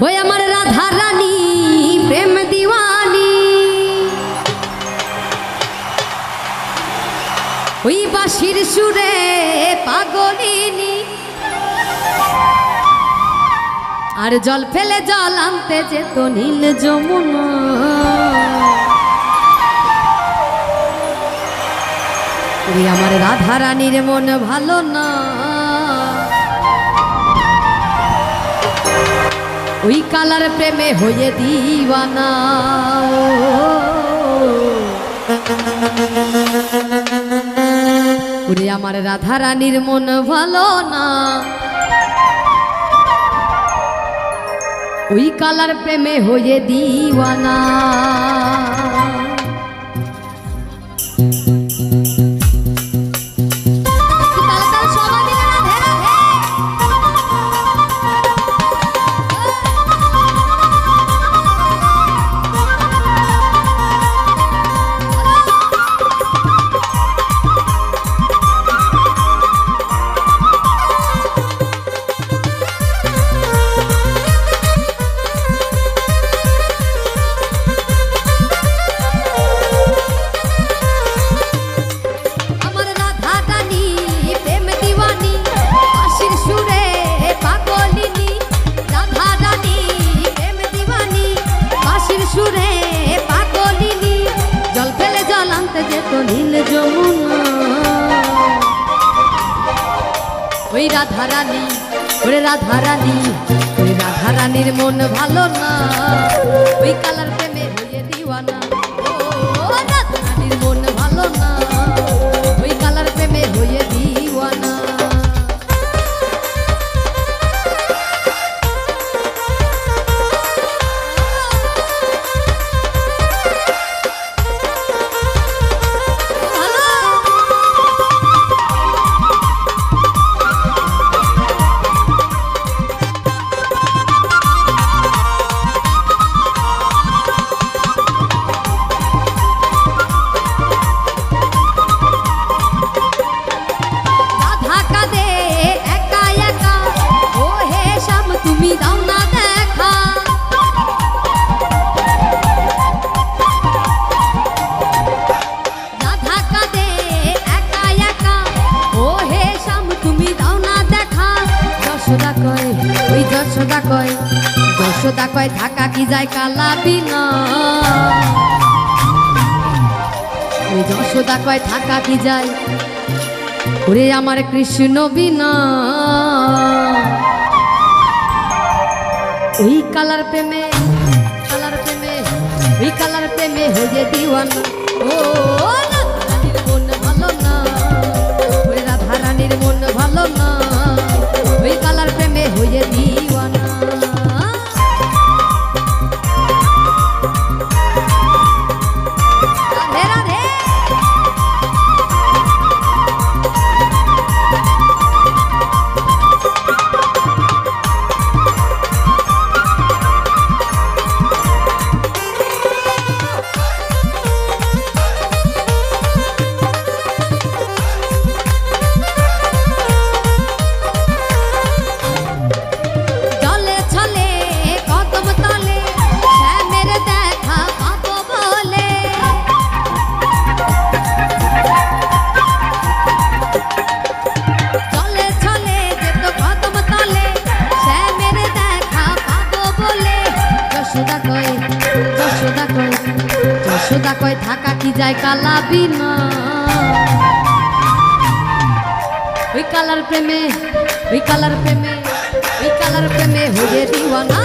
ওই আমার রাধা রানী প্রেম দিওয়ানি, ওই বাঁশির সুরে পাগলিনী, আর জল ফেলে জল আনতে যেত নীল যমুনা। আমার রাধা রানীর মন ভালো না, ওই কালার প্রেমে হয়ে দিওয়ানা। ওরে আমার রাধা রানীর মন ভালো না, ওই কালার প্রেমে হয়ে দিওয়ানা। নীল যমুনা, ওই রাধা রানী, ওরে রাধা রানী, ওই রাধা রানীর মন ভালো না, ওই কালার প্রেমে হয়ে দিওয়ানা। ও রাধা রানীর মন ভালো না, ওই কালার প্রেমে হয়ে দিওয়ানা। যশোদা কয় ঢাকা কি যায় কালা বিনা, ওই যশোদা কয় ঢাকা কি যায় ওরে আমার কৃষ্ণ বিনা। ওই কালার প্রেমে, কালার প্রেমে, ওই কালার প্রেমে হয়ে দিওয়ানা। ও রাধারানীর মন ভালো না, ওই রাধা রানীর মন ভালো না, ওই কালার প্রেমে হয়ে দিওয়ানা। যশোদা কয় ঢাকা কি যায় কালা বিনা, ওই কালার প্রেমে, ওই কালার প্রেমে, ওই কালার প্রেমে হয়ে দিওয়ানা।